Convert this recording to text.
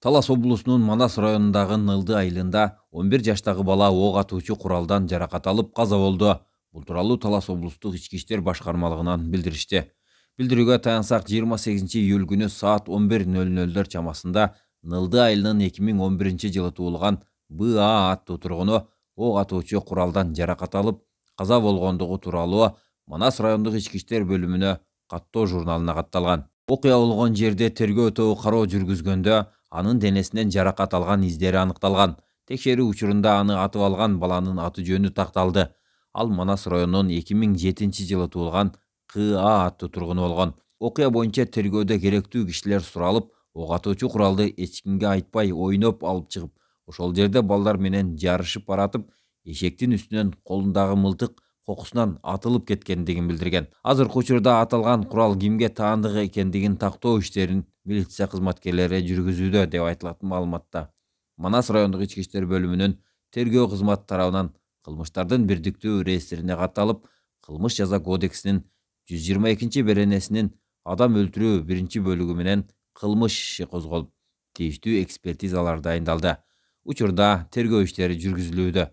Талас облусунун Манас районундагы Нылды айылында 11 жаштагы бала ок атуучу куралдан жаракат алып каза болду. Бул тууралуу Талас облустук ички иштер башкармалыгынан билдиришти. Билдирүүгө таянсак 28 июль күнү саат 11:00 чамасында Нылды айылынын 2011-жылы туулган БА аттуу тургуну ок атуучу куралдан жаракат алып каза болгондугу тууралуу Манас райондук ички иштер бөлүмүнө каттоо журналына катталган. Окуя болгон жерде тергөө тобу кароо жүргүзгөндө анын денесинен жаракат алган издери аныкталган. Текшерүү учурунда аны атып алган баланын аты жөнү такталды. Ал Манас районунун 2007-жылы туулган КА аттуу тургуну болгон. Окуя боюнча тергөөдө керектүү кишилер суралып, ок атуучу куралды эч кимге айтпай ойноп алып чыгып, ошол жерде балдар менен жарышып баратып, эшектин үстүнөн колундагы мылтык кокусунан атылып кеткендигин билдирген. Азыркы учурда аталган курал кимге таандык экендигин тактоо иштерин милиция кызматкерлери жүргүзүүдө деп айтылат маалыматта. Манас райондук ички иштер бөлүмүнүн тергөө кызматы тарабынан кылмыштардын бирдиктүү реестрине катталып, кылмыш жаза кодексинин 122 беренесинин адам өлтүрүү 1-бөлүгү менен кылмыш иши козголуп, тийиштүү экспертизалар дайындалды. Учурда тергөө иштери жүргүзүлүүдө.